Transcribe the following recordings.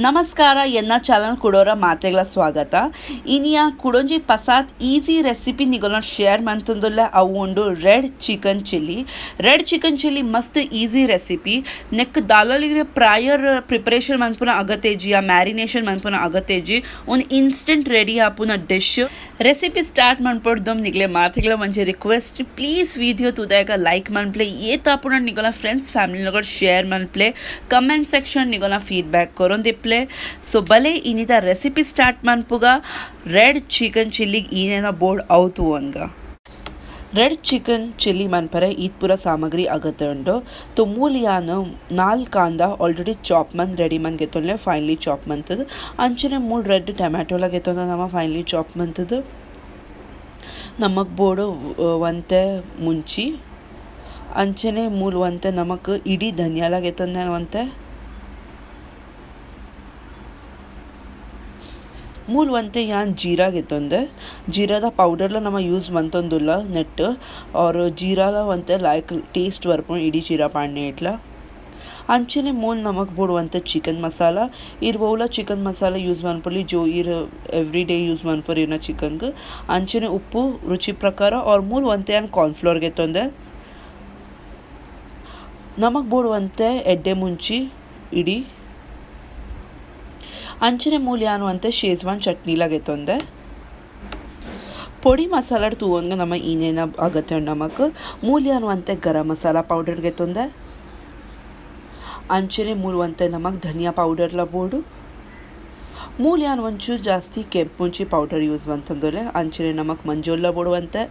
ನಮಸ್ಕಾರ ಎನ್ನ ಚಾನಲ್ ಕುಡೋರ ಮಾತೆಗಳ ಸ್ವಾಗತ ಇನಿಯ ಕುಡೊಂಜಿ ಪಸಾತ್ ಈಸಿ ರೆಸಿಪಿ ನಿಗೋಲ ಶೇರ್ ಮಂತುಂದುಲ್ಲ ಅವು ಉಂಡು ರೆಡ್ ಚಿಕನ್ ಚಿಲ್ಲಿ ಮಸ್ತ್ ಈಸಿ ರೆಸಿಪಿ ನೆಕ್ ದಾಲಲಿಗೆ ಪ್ರಾಯರ್ ಪ್ರಿಪರೇಷನ್ ಮನ್ಪುನ ಅಗತೇಜಿ ಆ ಮ್ಯಾರಿನೇಷನ್ ಮನ್ಪುನ ಅಗತೇಜಿ ಒಂದು ಇನ್ಸ್ಟೆಂಟ್ ರೆಡಿ ಆಪುನ ಡಿಶ್ ರೆಸಿಪಿ ಸ್ಟಾರ್ಟ್ ಮಾಡ್ಪಡ್ದಮ್ ನಿಗ್ಲೆ ಮಾತೆಗಳ ಮಂచి ರಿಕ್ವೆಸ್ಟ್ ಪ್ಲೀಸ್ ವಿಡಿಯೋ ತುದಾಗ ಲೈಕ್ ಮನ್ಪ್ಲೆ ಏ ತಾಪುನ ನಿಗೋಲ ಫ್ರೆಂಡ್ಸ್ ಫ್ಯಾಮಿಲಿ ನಗರ ಶೇರ್ ಮನ್ಪ್ಲೆ ಕಮೆಂಟ್ ಸೆಕ್ಷನ್ ನಿಗೋಲ ಫೀಡ್ಬ್ಯಾಕ್ ಕೊರೊಂದಿಪ್ಲೆ ಸೊ ಬಲೆ ಇನ್ನಿದ ರೆಸಿಪಿ ಸ್ಟಾರ್ಟ್ ಮನ್ಪುಗ ರೆಡ್ ಚಿಕನ್ ಚಿಲ್ಲಿಗೆ ಏನೇನ ಬೋರ್ಡ್ ಔತು ಅನ್ಗ ರೆಡ್ ಚಿಕನ್ ಚಿಲ್ಲಿ ಮನ್ಪರೆ ಈದ್ ಪೂರ ಸಾಮಗ್ರಿ ಅಗತ್ಯ ಉಂಟು तो मूल यान 4 कांदा ऑलरेडी चॉप मन रेडी मन घेतले फाइनली चॉप मंतद अंचने मूल रेड टमाटोला घेतोना नम फाइनली चॉप मंतद नमक बोर्ड वंते मुंची अंचने मूल वंते नमक इडी धनियाला घेतोना वंते मूल वंते यान जीरा घेतोंदे जीरादा पौडर्ला नम यूज़ मंतोंदुल्ला नेट और जीराला वंते लाइक टेस्ट वर्पण इडी जीरा पाडने इट्ला अंचने मूल नमक बोडुवंते चिकन मसाला इर वोला चिकन मसाला यूज़ मन्पली जो इर एव्रीडे यूज़ मन्पर इरना चिकन अंचने उप्पु रुचि प्रकार और मूल वंते यान कॉर्नफ्लोर घेतोंदे नमक बोडुवंते एड्डे मुंची इडी अंचने मूल यान वंते शेज़वान चटनीला घेतोंदे पोड़ी मसाला तूवंगे नम इनेन अगत्य नमक मूल यान वंते गरम मसाला पाउडर घेतोंदे अंचने मूल वंते नमक धनिया पाउडर्ला बोर्डु मूल यान ಒಂಚೂರು ಜಾಸ್ತಿ ಕೆಂಪುಂಚಿ ಪೌಡರ್ ಯೂಸ್ ಮಂತಂದೊಲೆ ಅಂಚನೆ ನಮಕ್ ಮಂಜೋಲ್ಲ ಬೋಡುವಂತೆ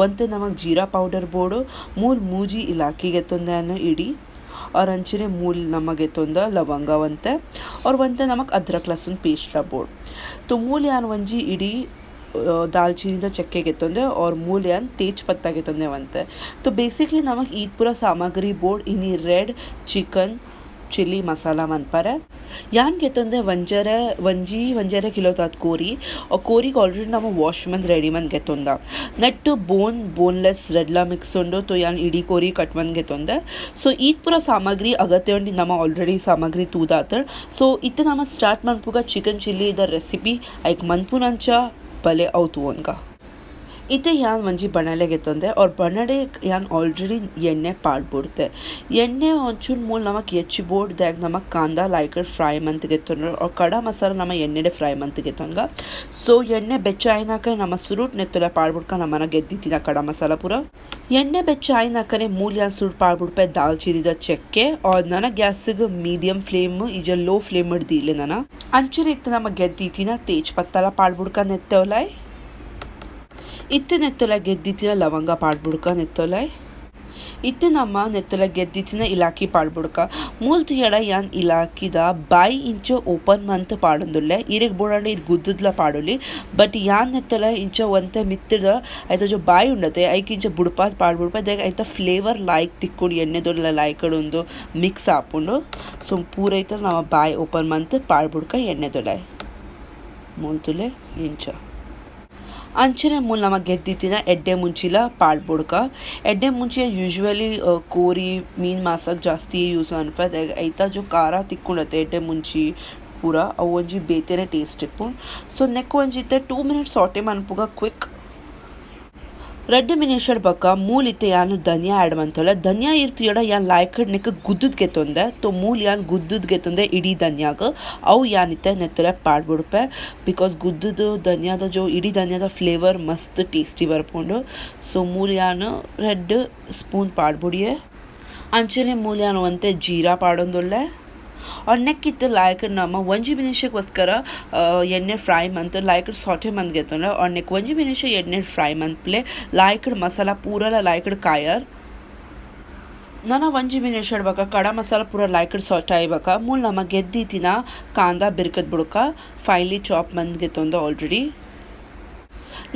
ಒಂತೆ ನಮಕ್ ಜೀರಾ ಪೌಡರ್ ಬೋಡು ಮೂಲ್ ಮೂಜಿ ಇಲಾಖಿ ಗೆತ್ತೊಂದೆ ಅನ್ನು ಇಡಿ और अंचने मूल नमक घेतोंदा लवंगा वंते और वंते नमक अदरक लहसुन पेस्ट बोर्ड तो मूल यान वंजी इडी दालचीनी चक्के घेतोंदे और मूल यान तेज पत्ता घेतोंदे वंते तो बेसिकली नमक ईद पूरा सामग्री बोर्ड इनी रेड चिकन चिली मसाला मनपरे यान घेतोंदे वंजरे किलो तात कोरी और कोरी ऑलरेडी नम वाश मन रेडी मन घेतोंदा नेट बोनलेस रेडला मिक्स उंडो तो यान इडी कोरी कट मन घेतोंदे सो ईद पूरा सामग्री अगत्य उंडी नम ऑलरेडी सामग्री तूदातर सो इत्ते नम स्टार्ट मनपुगा चिकन चिली द रेसिपी ऐक मनपुनंचा भले औतुवनगा इते यान मंजी बनाले घेतोंदे और बनाडे यान ऑलरेडी एण्णे पाड्बुडते एण्णे ಒಂಚೂರು ಮೂಲ ನಮಕ್ ಹೆಚ್ಚಿ ಬೋರ್ಡ್ ದಾಗ ನಮಕ್ ಕಾಂದಾ ಲೈಕ್ ಫ್ರೈ ಮಂತ್ ಗೆತ್ತೊಂಡ್ರ और ಕಡಾ ಮಸಾಲ ನಮ ಎಣ್ಣೆಡೆ ಫ್ರೈ ಮಂತ್ ಗೆತ್ತೊಂಗ ಸೊ ಎಣ್ಣೆ ಬೆಚ್ಚ ಆಯ್ನಾಕ ನಮ ಸುರುಟ್ ನೆತ್ತೊಲೆ ಪಾಡ್ಬುಡ್ಕ ನಮನ ಗೆದ್ದಿತ್ತಿನ ಕಡಾ ಮಸಾಲ ಪೂರ ಎಣ್ಣೆ ಬೆಚ್ಚ ಆಯ್ನಾಕನೆ ಮೂಲ ಯಾನ್ ಸುರುಟ್ ಪಾಡ್ಬುಡ್ಪೆ ದಾಲ್ಚೀನಿದ ಚೆಕ್ಕೆ और ನನ ಗ್ಯಾಸ್ಗೆ ಮೀಡಿಯಂ ಫ್ಲೇಮ್ ಇಜ ಲೋ ಫ್ಲೇಮ್ ಇಡ್ದಿಲೆ ನನ ಅಂಚನೆ ಇತ್ತ ನಮ ಗೆದ್ದಿತ್ತಿನ ತೇಜ್ ಪತ್ತಲ ಪಾಡ್ಬುಡ್ಕ ನೆತ್ತೊಲೈ इत्ते नेत्तोला ಗೆದ್ದಿತ್ತಿನ ಲವಂಗ ಪಾಡ್ಬುಡ್ಕ ನೆತ್ತೊಲೈ इत्ते नम नेत्तोला ಗೆದ್ದಿತ್ತಿನ इलाकी पाड्बुಡ್ಕ मूल तुयड़ा यान इलाकीद 2 इंच ओपन मंत पाडंदुल्ले इरेग बोडंड इर गुद्दुद्ला पाडोली बट यान नेत्तोला इंच वंते मित्तिद ऐता जो बाई उंडते ऐक इंच बुडपात पाड्बुड्पे देग ऐता फ्लेवर लाइक तिक्कोंಡು ಎಣ್ಣೆದೊಲ್ಲ ಲೈಕಡ್ ಒಂದು ಮಿಕ್ಸ್ ಆಪುಂಡು ಸೊ ಪೂರ ಐತ ನಮ ಬಾಯಿ ಓಪನ್ ಮಂತ್ ಪಾಡ್ಬುಡ್ಕ ಎಣ್ಣೆದೊಲ್ಲ ಮೂಲ್ ತುಲೆ ಇಂಚ अंचने मूल नमक ಗೆದ್ದಿತ್ತಿನ ಎಡ್ಡೆ ಮುಂಚಿಲ ಪಾಡ್ಬುಡ್ಕ ಎಡ್ಡೆ ಮುಂಚಿ ಯೂजुअली कोरी मीन मासक जास्ती यूज़ अनफद ऐता जो कारा तिक्कुंडते एड्ಡೆ ಮುಂಚಿ पूरा अವು ಒಂಜಿ ಬೇತೆನೆ ಟೇಸ್ಟ್ ಇಪ್ಪುಂಡು ಸೊ ನೆಕ್ ಒಂಜಿತ್ತೆ 2 ಮಿನಿಟ್ಸ್ ಸಾಟೆ ಮನ್ಪುಗ ಕ್ವಿಕ್ रेड मिनिशड बक्का मूल इत्ते यान धनिया ऐड मंतोले धनिया इर्तु यड़ा यान लाइकड नेक गुद्दुद गेतोंदे तो मूल यान गुद्दुद गेतोंदे इडी धनियाग अव यान इत्ते नेत्तोले पाड्बुड्पे बिकॉज गुद्दुद धनियाद जो इडी धनियाद फ्लेवर मस्त टेस्टी बरपुंडु सो मूल यान रेड स्पून पाड्बुडिये अंचने मूल यान वंते जीरा पाडोंदुल्ले और नेक्कित्ते लाइक नम ಒಂಜಿ ನಿಮಿಷಕ್ಕೋಸ್ಕರ ಎಣ್ಣೆ ಫ್ರೈ ಮಂತ್ ಲೈಕ್ ಸಾಟೆ ಮಂತ್ ಗೆತ್ತೊಂಡ और ನೆಕ್ ಒಂಜಿ ನಿಮಿಷ ಎಣ್ಣೆ ಫ್ರೈ ಮಂತ್ ಪ್ಲೆ ಲೈಕ್ ಮಸಾಲ ಪೂರಲ ಲೈಕ್ ಕಾಯರ್ ನನ ಒಂಜಿ ನಿಮಿಷ ಬಕ ಕಡಾ ಮಸಾಲ ಪೂರ ಲೈಕ್ ಸಾಟೆ ಆಯ್ಬಕ ಮೂಲ್ ನಮ ಗೆದ್ದಿತ್ತಿನ ಕಾಂದಾ ಬಿರ್ಕದ್ ಬುಡಕ ಫೈನ್ಲಿ ಚಾಪ್ ಮಂತ್ ಗೆತ್ತೊಂದ ಆಲ್ರೆಡಿ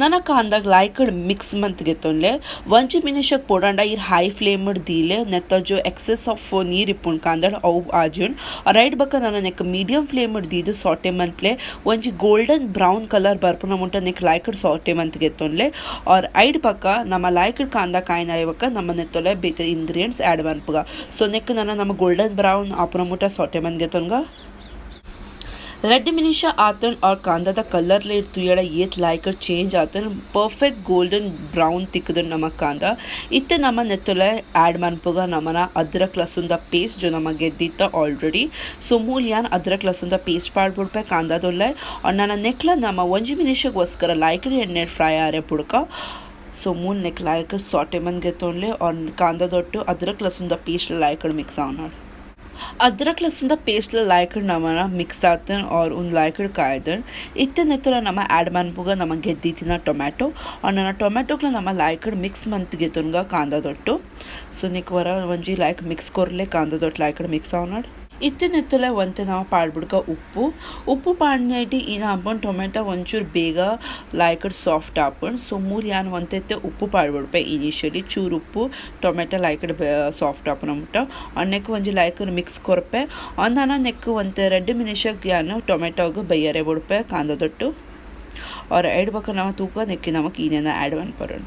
ನನ್ನ ಕಾಂದಾಗ ಲೈಕಡ್ ಮಿಕ್ಸ್ ಮಂತ್ ಗೆತ್ತೊಂಡ್ಲೆ ಒಂಜಿ ನಿಮಿಷಕ್ ಪೋಡಂಡ ಇರ್ ಹೈ ಫ್ಲೇಮ್ ದೀಲೆ ನೆತ್ತ ಜೋ ಎಕ್ಸೆಸ್ ಆಫ್ ನೀರ್ ಇಪ್ಪುಂಡು ಕಾಂದಡ್ ಅವು ಆಜುಂಡು ರೈಟ್ ಬಕ್ಕ ನನ್ನ ನೆಕ್ ಮೀಡಿಯಂ ಫ್ಲೇಮ್ ದೀದು ಸಾಟೆ ಮಂತ್ಲೆ ಒಂಜಿ ಗೋಲ್ಡನ್ ಬ್ರೌನ್ ಕಲರ್ ಬರ್ಪುನ ಮುಟ್ಟ ನೆಕ್ ಲೈಕಡ್ ಸಾಟೆ ಮಂತ್ ಗೆತ್ತೊಂಡ್ಲೆ और ಐಡ್ ಬಕ್ಕ ನಮ್ಮ ಲೈಕಡ್ ಕಾಂದ ಕಾಯಿನ ಬಕ್ಕ ನಮ್ಮ ನೆತ್ತೊಲೆ ಬೇತೆ ಇಂಗ್ರೀಡಿಯೆಂಟ್ಸ್ ಆ್ಯಡ್ ಮನ್ಪುಗ ಸೊ ನೆಕ್ ನನ್ನ ನಮ್ಮ ಗೋಲ್ಡನ್ ಬ್ರೌನ್ ಆಪುನ ಮುಟ್ಟ ಸಾಟೆ ಮಂತ್ ಗೆತ್ತೊಂಗ रेड मिनिशा आतन और कांदा द कलर ले तुयड़ा ये लाइकर चेंज आतन परफेक्ट गोल्डन ब्राउन तिक्कदन नमक कांदा इत्ते नम नेत्तुले ऐड मनपुगा नमना अदरक लहसुन द पेस्ट जो नमक ಗೆದ್ದಿತ್ತ ಆಲ್ರೆಡಿ ಸೊ ಮೂಲ್ಯಾನ್ ಅದ್ರಕ್ ಲಹಸುನ್ ದ ಪೇಸ್ಟ್ ಪಾಡ್ಬಿಡ್ಪೆ ಕಾಂದಾದೊಲ್ಲೆ और ನನ್ನ ನೆಕ್ಲ ನಮ್ಮ ಒಂಜಿ ಮಿನಿಷಗೋಸ್ಕರ लाइकड़ी ಎಣ್ಣೆ ಫ್ರೈ ಆರೆ ಪುಡ್ಕ ಸೊ ಮೂಲ್ ನೆಕ್ लाइक सॉटे मन ಗೆತ್ತೊಂಡ್ಲೆ और कांदा दोट्टु अदरक लहसुन द पेस्ट लाइकड़ मिक्स आवनाड अदरक लहसुन द पेस्ट लाइकड़ नमना मिक्स आतन और उन लाइकड़ कायदन इत्ते नेतुला नम ऐड मनपुगा नम ಗೆದ್ದಿತ್ತಿನ ಟೊಮ್ಯಾಟೊ और ನನ್ನ ಟೊಮ್ಯಾಟೊಕ್ಲ ನಮ लाइकड़ मिक्स मंत ಗೆತ್ತೊನ್ಗ कांदा दोट्टु ಸೊ निक वर ಒಂಜಿ लाइक मिक्स कोर्ले कांदा दोट्ट लाइकड़ मिक्स आवनाड इत्ते नेतुले ಒಂತೆ ನಾವು ಪಾಡ್ಬಿಡ್ಕ ಉಪ್ಪು ಪಾಡ್ನೇಟಿ ಇನ ಹಬ್ಬನ್ ಟೊಮೆಟೊ ಒಂಚೂರು ಬೇಗ ಲೈಕಡ್ ಸಾಫ್ಟ್ ಆಪನ್ ಸೊ ಮೂರು ಯಾನ್ ಒಂತೆತ್ತೆ ಉಪ್ಪು ಪಾಡ್ಬಿಡ್ಪೆ ಇನಿಷಿಯಲಿ ಚೂರು ಉಪ್ಪು ಟೊಮೆಟೊ ಲೈಕಡ್ ಸಾಫ್ಟ್ ಆಪನ್ ಅಂಬಿಟ್ಟ ಅನ್ನಕ್ಕೆ ಒಂಜಿ ಲೈಕಡ್ ಮಿಕ್ಸ್ ಕೊರ್ಪೆ ಅಂದನ ನೆಕ್ ಒಂತೆ 2 ನಿಮಿಷಕ್ಕೆ ಯಾನು ಟೊಮೆಟೊಗೆ ಬೈಯರೆ ಬಿಡ್ಪೆ ಕಾಂದದೊಟ್ಟು और ऐड बक नम तूक नेक्की नमक इनेना ऐड मनपरन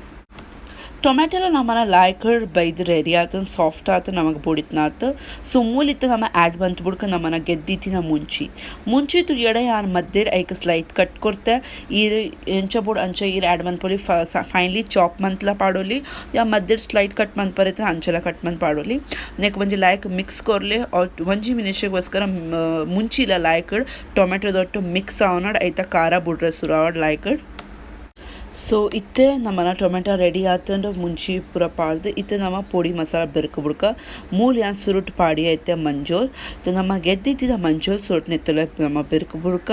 टೊಮ್ಯಾಟೊಲ ನಮ್ಮನ ಲಾಯ್ಕಡ್ ಬೈದು ರೆಡಿ ಆತನ್ ಸಾಫ್ಟ್ ಆತ ನಮಗೆ ಬೊಡಿತ್ನಾತ್ ಸೊ ಮೂಲಿತ್ತ ನಮ್ಮ ಆ್ಯಡ್ ಬಂತು ಬುಡ್ಕ ನಮ್ಮನ ಗೆದ್ದಿತ್ತಿನ ಮುಂಚಿ ತು ಎಡೆ ಯಾನ್ ಮದ್ದೆಡ್ ಐಕ ಸ್ಲೈಟ್ ಕಟ್ ಕೊರ್ತೆ ಈರ್ ಎಂಚ ಬೋಡ್ ಅಂಚ ಈರ್ ಆ್ಯಡ್ ಮನ್ಪೊಲಿ ಫೈನ್ಲಿ ಚಾಪ್ ಮಂತ್ಲ ಪಾಡೋಲಿ ಯಾ ಮದ್ದೆಡ್ ಸ್ಲೈಟ್ ಕಟ್ ಮಂತ್ ಪರೈತೆ ಅಂಚಲ ಕಟ್ ಮಂತ್ ಪಾಡೋಲಿ ನೆಕ್ ಒಂಜಿ ಲಾಯ್ಕ್ ಮಿಕ್ಸ್ ಕೊರ್ಲೆ ಒಂಜಿ ಮಿನಿಷಗೋಸ್ಕರ ಮುಂಚಿಲ ಲಾಯ್ಕಡ್ ಟೊಮ್ಯಾಟೊ ದೊಟ್ಟು ಮಿಕ್ಸ್ ಅವನಡ್ ಐತ ಖಾರ ಬುಡ್ರೆ ಸುರಾವಡ್ ಲಾಯ್ಕಡ್ ಸೊ ಇತ್ತೆ ನಮ್ಮನ ಟೊಮೆಟೊ ರೆಡಿ ಆತಂಡು ಮುಂಚಿ ಪೂರ ಪಾಡ್ದು ಇತ್ತೆ ನಮ್ಮ ಪೊಡಿ ಮಸಾಲ ಬೆರ್ಕ ಬುಡ್ಕ ಮೂಲ ಯಾನ್ ಸುರುಟ್ ಪಾಡಿ ಐತೆ ಮಂಜೋಲ್ तो ನಮ್ಮ ಗೆದ್ದಿದ್ದ ಮಂಜೋಲ್ ಸುರುಟ್ ನೆತ್ತಲೆ ನಮ್ಮ ಬೆರ್ಕ ಬುಡ್ಕ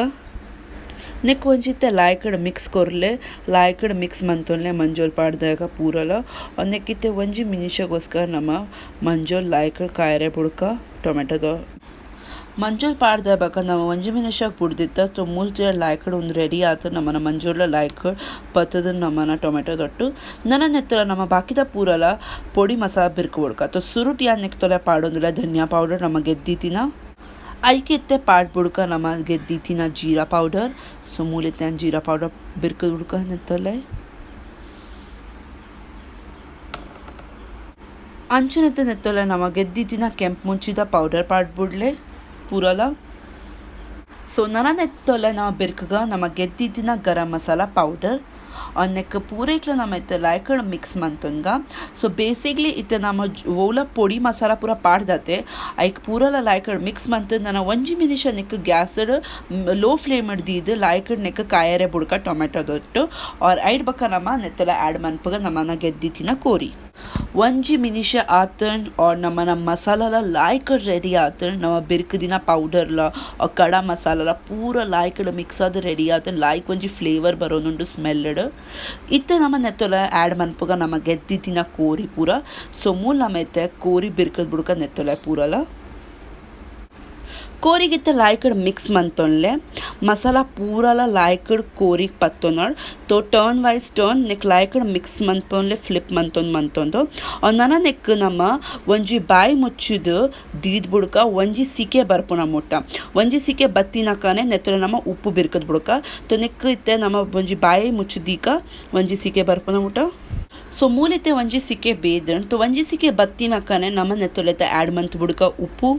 ನೆಕ್ ಒಂಜಿತ್ತೆ ಲಾಯ್ಕಡ್ ಮಿಕ್ಸ್ ಕೊರ್ಲೆ ಲಾಯ್ಕಡ್ ಮಿಕ್ಸ್ ಮಂತೊಲ್ಲೆ ಮಂಜೋಲ್ ಪಾಡ್ದಾಗ ಪೂರಲ ನೆಕ್ಕಿತ್ತೆ ಒಂಜಿ ಮಿನಿಷಗೋಸ್ಕರ ನಮ್ಮ ಮಂಜೋಲ್ ಲಾಯ್ಕಡ್ ಕಾಯರೆ ಬುಡ್ಕ ಟೊಮೆಟೊದ ಮಂಜೂಲ್ ಪಾಡ್ದೆ ಬೇಕಾ ನಮ್ಮ ಒಂಜಿ ಮಿನಿಷಕ್ಕೆ ಬುಡ್ದಿತ್ತ ಸೊ ಮೂಲ್ತಿಯ ಲಾಯ್ಕಡ್ ಒಂದು ರೆಡಿ ಆತು ನಮ್ಮನ ಮಂಜೂಲ ಲಾಯ್ಕಡ್ ಪತ್ತದ ನಮ್ಮನ ಟೊಮೆಟೊ ದೊಟ್ಟು ನನ್ನ ನೆತ್ತಲ ನಮ್ಮ ಬಾಕಿದ ಪೂರಲ ಪೊಡಿ ಮಸಾಲ ಬಿರ್ಕು ಬುಡ್ಕ ಸೊ ಸುರುಟ್ ಯಾನ್ ನೆಕ್ತೊಲೆ ಪಾಡೊಂದುಲ ಧನಿಯಾ ಪೌಡರ್ ನಮ್ಮ ಗೆದ್ದಿತ್ತಿನ ಐಕಿತ್ತೆ ಪಾಡ್ ಬುಡ್ಕ ನಮ್ಮ ಗೆದ್ದಿತ್ತಿನ ಜೀರಾ ಪೌಡರ್ ಸೊ ಮೂಲಿತ್ತೆ ಜೀರಾ ಪೌಡರ್ ಬಿರ್ಕು ಬುಡ್ಕ ನೆತ್ತೊಲೆ ಅಂಚಿನತ್ತೆ ನೆತ್ತೊಲೆ ನಮ್ಮ ಗೆದ್ದಿತ್ತಿನ ಕೆಂಪು ಮುಂಚಿದ ಪೌಡರ್ ಪಾಡ್ಬಿಡ್ಲೆ ಪೂರಲ ಸೊ ನನ್ನ ನೆತ್ತೊಲೆ ನಮ್ಮ ಬೆರ್ಕಗ ನಮ್ಮ ಗೆದ್ದಿದ್ದಿನ ಗರಂ ಮಸಾಲ ಪೌಡರ್ ಅನ್ನಕ್ಕೆ ಪೂರೈಕ್ಲ ನಮ್ಮ ಇತ್ತೆ ಲಾಯ್ಕಡ್ ಮಿಕ್ಸ್ ಮಂತಂಗ ಸೊ ಬೇಸಿಕ್ಲಿ ಇತ್ತೆ ನಮ್ಮ ಓಲ ಪೊಡಿ ಮಸಾಲ ಪೂರ ಪಾಡ್ದತೆ ಐಕ್ ಪೂರಲ ಲಾಯ್ಕಡ್ ಮಿಕ್ಸ್ ಮಂತ ನನ್ನ ಒಂಜಿ ಮಿನಿಷ ನೆಕ್ ಗ್ಯಾಸಡ್ ಲೋ ಫ್ಲೇಮ್ ಹಿಡ್ದಿದ್ದು ಲಾಯ್ಕಡ್ ನೆಕ್ ಕಾಯರೆ ಬುಡ್ಕ ಟೊಮೆಟೊ ದೊಟ್ಟು और ಐಡ್ ಬಕ್ಕ ನಮ್ಮ ನೆತ್ತಲ ಆ್ಯಡ್ ಮನ್ಪಗ ನಮ್ಮನ ಗೆದ್ದಿತ್ತಿನ ಕೋರಿ ಒಂಜಿ ಮಿನಿಷ ಆತನ್ और ನಮ್ಮನ ಮಸಾಲಲ ಲಾಯ್ಕಡ್ ರೆಡಿ ಆತನ್ ನಮ್ಮ ಬಿರ್ಕದಿನ ಪೌಡರ್ಲ ಕಡ ಮಸಾಲಲ ಪೂರ ಲಾಯ್ಕಡ್ ಮಿಕ್ಸ್ ಆದ ರೆಡಿ ಆತನ್ ಲಾಯ್ಕ್ ಒಂಜಿ ಫ್ಲೇವರ್ ಬರೋನುಂಡು ಸ್ಮೆಲ್ಡ್ ಇತ್ತೆ ನಮ್ಮ ನೆತ್ತೊಲ ಆ್ಯಡ್ ಮನ್ಪಗ ನಮ್ಮ ಗೆದ್ದಿತ್ತಿನ ಕೋರಿ ಪೂರ ಸೊ ಮೂಲ ನಮ್ಮ ಇತ್ತೆ ಕೋರಿ ಬಿರ್ಕದ್ ಬುಡ್ಕ ನೆತ್ತೊಲ ಪೂರಲ ಕೋರಿಗಿತ್ತ ಲಾಯ್ಕಡ್ ಮಿಕ್ಸ್ ಮಂತೊನ್ಲೆ ಮಸಾಲ ಪೂರಲ ಲಾಯ್ಕಡ್ ಕೋರಿಗೆ ಪತ್ತೊನಡ್ ತೋ ಟರ್ನ್ ವೈಸ್ ಟರ್ನ್ ನೆಕ್ ಲಾಯ್ಕಡ್ ಮಿಕ್ಸ್ ಮಂತೊನ್ಲೆ ಫ್ಲಿಪ್ ಮಂತೊಂದು ನನ್ನ ನೆಕ್ ನಮ್ಮ ಒಂಜಿ ಬಾಯಿ ಮುಚ್ಚಿದು ದೀದ್ ಬುಡ್ಕ ಒಂಜಿ ಸಿಕೆ ಬರ್ಪುನ ಮುಟ್ಟ ಒಂಜಿ ಸಿಕೆ ಬತ್ತಿನಕನೆ ನೆತ್ತಲ ನಮ್ಮ ಉಪ್ಪು ಬಿರ್ಕದ್ ಬುಡ್ಕ ತೊ ನೆಕ್ ಇತ್ತೆ ನಮ್ಮ ಒಂಜಿ ಬಾಯಿ ಮುಚ್ಚಿದೀಕ ಒಂಜಿ ಸಿಕೆ ಬರ್ಪುನ ಮುಟ್ಟ ಸೊ ಮೂಲಿತ್ತೆ ಒಂಜಿ ಸಿಕೆ ಬೇದನ್ ತೊ ಒಂಜಿ ಸಿಕೆ ಬತ್ತಿನಕನೆ ನಮ್ಮ ನೆತ್ತೊಲೆತ್ತೆ ಆ್ಯಡ್ ಮಂತ್ ಬುಡ್ಕ ಉಪ್ಪು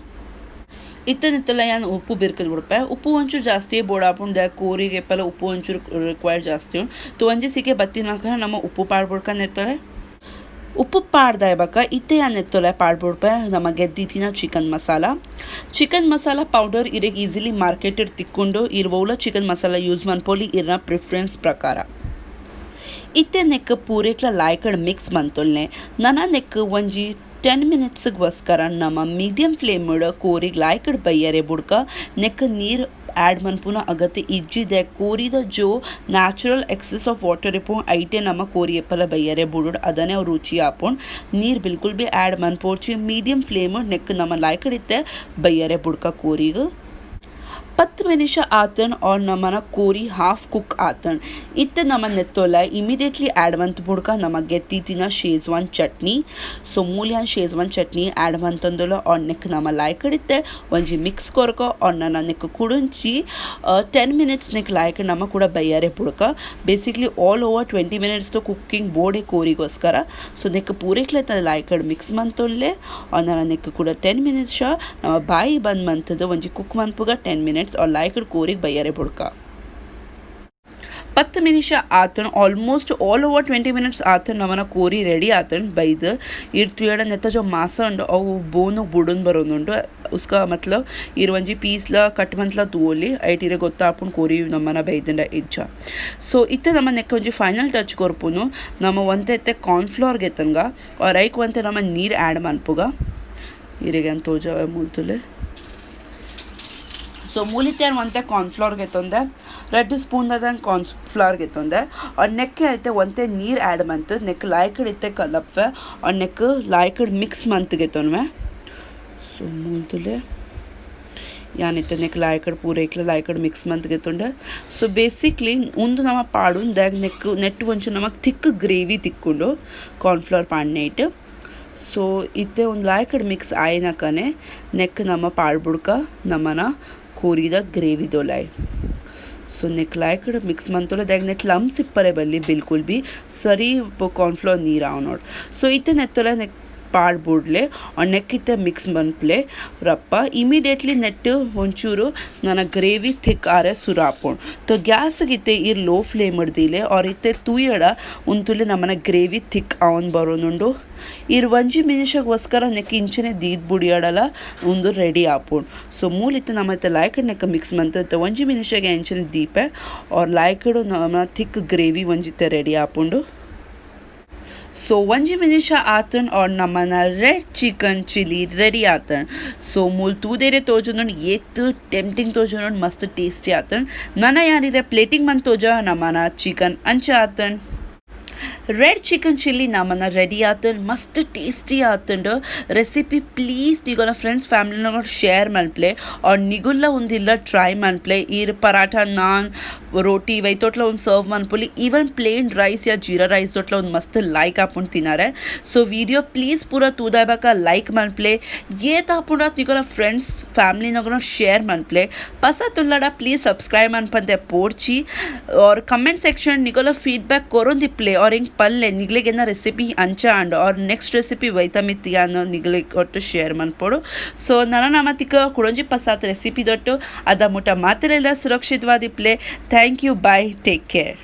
ಇತ್ತನೆತ್ತಲ್ಲ ಯಾನ್ ಉಪ್ಪು ಬಿರ್ಕದ್ ಬಿಡ್ಪೆ ಉಪ್ಪು ಒಂಚೂರು ಜಾಸ್ತಿ ಬೋಡಾಪುಂಡೆ ಕೋರಿಗೆ ಎಪ್ಪೆಲ್ಲ ಉಪ್ಪು ಒಂಚೂರು ರಿಕ್ವೈರ್ಡ್ ಜಾಸ್ತಿ ತೊ ಒಂಜಿ ಸಿಕೆ ಬತ್ತಿನಾಕ ನಮ್ಮ ಉಪ್ಪು ಪಾಡ್ಬಿಡ್ಕ ನೆತ್ತೊಲೆ ಉಪ್ಪು ಪಾಡ್ದ ಬಕ ಇತ್ತೆ ಯಾನ್ ನೆತ್ತೊಲೆ ಪಾಡ್ಬಿಡ್ಪೆ ನಮ್ಮ ಗೆದ್ದಿತ್ತಿನ ಚಿಕನ್ ಮಸಾಲ ಪೌಡರ್ ಇರಿಗೆ ಈಸಿಲಿ ಮಾರ್ಕೆಟೆಡ್ ತಿಕ್ಕೊಂಡು ಇರ್ವೋಲ ಚಿಕನ್ ಮಸಾಲ ಯೂಸ್ ಮನ್ಪೊಲಿ ಇರ್ನ ಪ್ರಿಫರೆನ್ಸ್ ಪ್ರಕಾರ ಇತ್ತೆ ನೆಕ್ ಪೂರೇಕ್ಲ ಲಾಯ್ಕಡ್ ಮಿಕ್ಸ್ ಮಂತೊಲ್ನೆ ನನ್ನ ನೆಕ್ ಒಂಜಿ 10 ಮಿನಿಟ್ಸ್ಗೋಸ್ಕರ ನಮ್ಮ ಮೀಡಿಯಂ ಫ್ಲೇಮ್ ಕೋರಿಗೆ ಲಾಯ್ಕಡ್ ಬೈಯರೆ ಬುಡ್ಕ ನೆಕ್ ನೀರು ಆ್ಯಡ್ ಮನ್ಪುನ ಅಗತ್ಯ ಇಜ್ಜಿದೆ ಕೋರಿದ ಜೋ ನ್ಯಾಚುರಲ್ ಎಕ್ಸೆಸ್ ಆಫ್ ವಾಟರ್ ಇಪ್ಪು ಐಟೆ ನಮ್ಮ ಕೋರಿ ಎಪ್ಪಲ ಬೈಯರೆ ಬುಡುಡ್ ಅದನ್ನೇ ಅವ್ರು ರುಚಿ ಹಾಪುಂಡು ನೀರು ಬಿಲ್ಕುಲ್ ಬಿ ಆ್ಯಡ್ ಮನ್ಪೋಡ್ಚಿ ಮೀಡಿಯಂ ಫ್ಲೇಮ್ ನೆಕ್ ನಮ್ಮ ಲಾಯ್ಕಡ್ ಇತ್ತೆ ಬೈಯರೆ ಬುಡ್ಕ ಕೋರಿಗೆ 10 ನಿಮಿಷ ಆತನ್ और ನಮ್ಮನ ಕೋರಿ ಹಾಫ್ ಕುಕ್ ಆತನ್ ಇತ್ತೆ ನಮ್ಮ ನೆತ್ತೊಲ ಇಮಿಡಿಯೇಟ್ಲಿ ಆ್ಯಡ್ ಮಂತ್ ಬುಡ್ಕ ನಮ್ಮ ಗೆದ್ದಿತ್ತಿನ ಶೇಜ್ವಾನ್ ಚಟ್ನಿ ಸೊ ಮೂಲ್ಯಾನ್ ಶೇಜ್ವಾನ್ ಚಟ್ನಿ ಆ್ಯಡ್ ಮಂತಂದೊಲ और ನೆಕ್ ನಮ್ಮ ಲಾಯ್ಕಡಿತ್ತೆ ಒಂಜಿ ಮಿಕ್ಸ್ ಕೊರ್ಕ और ನನ್ನ ನೆಕ್ ಕುಡುಂಚಿ 10 ಮಿನಿಟ್ಸ್ ನೆಕ್ ಲಾಯ್ಕಡ್ ನಮ್ಮ ಕೂಡ ಬೈಯರೆ ಬುಡ್ಕ basically all over 20 minutes to cooking ಬೋಡೆ ಕೋರಿಗೋಸ್ಕರ ಸೊ ನೆಕ್ ಪೂರೈಕ್ಲೆ ಲಾಯ್ಕಡ್ ಮಿಕ್ಸ್ ಮಂತೊಲ್ಲೆ और ನನ್ನ ನೆಕ್ ಕೂಡ 10 ಮಿನಿಟ್ಸ್ ನಮ್ಮ ಬಾಯಿ ಬಂದ್ ಮಂತದ ಒಂಜಿ ಕುಕ್ ಮನ್ಪುಗ 10 ಮಿನಿಟ್ಸ್ मिनिट्स और लाइक कोरी बयरे बुड़का 10 ನಿಮಿಷ ಆತನ್ ಆಲ್ಮೋಸ್ಟ್ ಆಲ್ ಓವರ್ 20 ಮಿನಿಟ್ಸ್ ಆತನ್ ನಮ್ಮನ ಕೋರಿ ರೆಡಿ ಆತನ್ ಬೈದು ಇರ್ತುಯಡ ನೆತ್ತ ಜೋ ಮಾಸ ಉಂಡು ಅವು ಬೋನು ಬುಡನ್ ಬರೋದುಂಡು ಉಸ್ಕ मतलब ಇರುವಂಜಿ ಪೀಸ್ಲ ಕಟ್ ಮಂತ್ಲ ತೂಲಿ ಐಟಿರೆ ಗೊತ್ತಾಪುನ್ ಕೋರಿ ನಮ್ಮನ ಬೈದಂಡ ಇಜ್ಜ ಸೊ ಇತ್ತೆ ನಮ್ಮ ನೆಕ್ಕ ಒಂಜಿ ಫೈನಲ್ ಟಚ್ ಕೊರ್ಪುನು ನಮ್ಮ ಒಂತೆ ಎತ್ತೆ ಕಾರ್ನ್ಫ್ಲವರ್ ಗೆತ್ತನ್ಗ और ಐಕ್ ಒಂತೆ ನಮ್ಮ ನೀರು ಆ್ಯಡ್ ಮನ್ಪುಗ ಇರೆಗೆ ಅಂತ ತೋಜಾವೆ ಮೂಲ್ತುಲೆ ಸೊ ಮೂಲಿತ್ಯಾನ್ ಒಂತೆ ಕಾರ್ನ್ಫ್ಲವರ್ ಗೆತ್ತೊಂದೆ 2 ಸ್ಪೂನ್ ಕಾರ್ನ್ಫ್ಲವರ್ ಗೆತ್ತೊಂದೆ और ನೆಕ್ಕೆ ಐತೆ ಒಂತೆ ನೀರು ಆ್ಯಡ್ ಮಂತ್ ನೆಕ್ ಲಾಯ್ಕಡ್ ಇತ್ತೆ ಕಲಪ್ವೆ और ನೆಕ್ ಲಾಯ್ಕಡ್ ಮಿಕ್ಸ್ ಮಂತ್ ಗೆತ್ತೊನ್ವೆ ಸೊ ಮೂಲ್ತುಲೆ ಯಾನಿತ್ತೆ ನೆಕ್ ಲಾಯ್ಕಡ್ ಪೂರ ಇಕ್ಲ ಲಾಯ್ಕಡ್ ಮಿಕ್ಸ್ ಮಂತ್ ಗೆತ್ತೊಂಡೆ ಸೊ ಬೇಸಿಕ್ಲಿ ಉಂದು ನಮ್ಮ ಪಾಡು ದಾಗ ನೆಕ್ ನೆಟ್ ಒಂಚು ನಮಗೆ ಥಿಕ್ ಗ್ರೇವಿ ತಿಕ್ಕೊಂಡು ಕಾರ್ನ್ಫ್ಲವರ್ ಪಾಡ್ನೆ ಇಟ್ಟು ಸೊ ಇತ್ತೆ ಒಂದು ಲಾಯ್ಕಡ್ ಮಿಕ್ಸ್ ಆಯ್ನಕನೆ ನೆಕ್ ನಮ್ಮ ಪಾಡ್ಬುಡ್ಕ ನಮ್ಮನ ಕೋರಿದ ಗ್ರೇವಿ ದೊಲಾಯ್ ಸೊ ನೆಕ್ ಲಾಯ್ಕಡ್ ಮಿಕ್ಸ್ ಮಂತೋಲೆ ದಾಗ ನೆಟ್ ಲಮ್ಸ್ ಇಪ್ಪರೆ ಬಲ್ಲಿ ಬಿಲ್ಕುಲ್ ಬಿ ಸರಿ ಕಾರ್ನ್ಫ್ಲವರ್ ನೀರು ಆವ್ ನೋಡ್ ಸೊ ಇತ್ತೆ ನೆತ್ತೊಲೆ ನೆಕ್ ಪಾಡ್ಬುಡ್ಲೆ और ನೆಕ್ ಇತ್ತೆ ಮಿಕ್ಸ್ ಮನ್ಪ್ಲೆ ರಪ್ಪ ಇಮಿಡಿಯೇಟ್ಲಿ ನೆಟ್ ಒಂಚೂರು ನನ್ನ ಗ್ರೇವಿ ಥಿಕ್ ಆರೆ ಸುರಾಪೋಣ್ तो ಗ್ಯಾಸ್ ಗಿತ್ತೆ ಇರ್ ಲೋ ಫ್ಲೇಮ್ ಹಿಡ್ದಿಲೆ और ಇತ್ತೆ ತೂಯಡ ಉಂತುಲೆ ನಮ್ಮನ ಗ್ರೇವಿ ಥಿಕ್ ಆನ್ ಬರೋನುಂಡು ಇರ್ ಒಂಜಿ ಮಿನಿಷಗೋಸ್ಕರ ನೆಕ್ ಇಂಚನೆ ದೀದ್ ಬುಡಿಯಾಡಲ ಉಂದು ರೆಡಿ ಆಪೋಣ್ ಸೊ ಮೂಲಿತ್ತೆ ನಮ್ಮತ್ತೆ ಲಾಯ್ಕಡ್ ನೆಕ್ಕ ಮಿಕ್ಸ್ ಮಂತ ಒಂಜಿ ಮಿನಿಷಗೆ ಇಂಚನೆ ದೀಪೆ और ಲಾಯ್ಕಡು ನಮ್ಮ ಥಿಕ್ ಗ್ರೇವಿ ಒಂಜಿತ್ತೆ ರೆಡಿ ಆಪುಂಡು ಸೊ ಒಂಜಿ ಮಿನಿಷ ಆತನ್ और ನಮ್ಮನ ರೆಡ್ ಚಿಕನ್ ಚಿಲ್ಲಿ ರೆಡಿ ಆತನ್ ಸೊ ಮೂಲ್ ತೂದೇರೆ ತೋಜುಂಡು ಏತ್ ಟೆಂಪ್ಟಿಂಗ್ ತೋಜುಂಡು ಮಸ್ತ್ ಟೇಸ್ಟಿ ಆತನ್ ನನ್ನ ಯಾರಿರೆ ಪ್ಲೇಟಿಂಗ್ ಮನ್ ತೋಜ ನಮ್ಮನ ಚಿಕನ್ ಅಂಚ ಆತನ್ ರೆಡ್ ಚಿಕನ್ ಚಿಲ್ಲಿ ನಮ್ಮನ್ನ ರೆಡಿ ಆತನ್ ಮಸ್ತ್ ಟೇಸ್ಟಿ ಆತಂಡು ರೆಸಿಪಿ ಪ್ಲೀಸ್ ನಿಗೋನ ಫ್ರೆಂಡ್ಸ್ ಫ್ಯಾಮಿಲಿನ ಶೇರ್ ಮನ್ಪ್ಲೆ और ನಿಗುಲ್ಲ ಒಂದಿಲ್ಲ ಟ್ರೈ ಮನ್ಪ್ಲೆ ಈರ್ ಪರಾಠ ನಾನ್ ರೋಟಿ ವೈತೋಟ್ಲ ಒಂದು ಸರ್ವ್ ಮನ್ಪುಲಿ ಈವನ್ ಪ್ಲೇನ್ ರೈಸ್ ಯಾ ಜೀರಾ ರೈಸ್ ತೋಟ್ಲ ಒಂದು ಮಸ್ತ್ ಲೈಕ್ ಹಾಕೊಂಡು ತಿನ್ನಾರೆ ಸೊ ವಿಡಿಯೋ ಪ್ಲೀಸ್ ಪೂರ ತೂದಾಯ್ಬೇಕ ಲೈಕ್ ಮನ್ಪ್ಲೆ ಏತ್ ಹಾಕೊಂಡ ನಿಗೋನ ಫ್ರೆಂಡ್ಸ್ ಫ್ಯಾಮಿಲಿನ ಶೇರ್ ಮನ್ಪ್ಲೆ ಪಸ ತುಳ್ಳಾಡ ಪ್ಲೀಸ್ ಸಬ್ಸ್ಕ್ರೈಬ್ ಮನ್ಪಂದೆ ಪೋಡ್ಚಿ और ಕಮೆಂಟ್ ಸೆಕ್ಷನ್ ನಿಗೋಲ ಫೀಡ್ಬ್ಯಾಕ್ ಕೊರೊಂದಿಪ್ಲೆ और ಹಿಂಗೆ ಪಲ್ಲೆ ನಿಗ್ಲಿಗೆನ ರೆಸಿಪಿ ಅಂಚ ಅಂಡ್ और ನೆಕ್ಸ್ಟ್ ರೆಸಿಪಿ ವೈತಮಿತ್ತಿಯ ಅನ್ನೋ ನಿಗ್ಲಿಗೆ ಒಟ್ಟು ಶೇರ್ ಮನ್ಪೋಡು ಸೊ ನನ್ನ ನಮತಿಕ ಕುಡೊಂಜಿ ಪಸಾತ್ ರೆಸಿಪಿ ದೊಟ್ಟು ಅದ ಮುಟ ಮಾತೆಲ್ಲ ಸುರಕ್ಷಿತವಾದಿಪ್ಲೆ thank you bye take care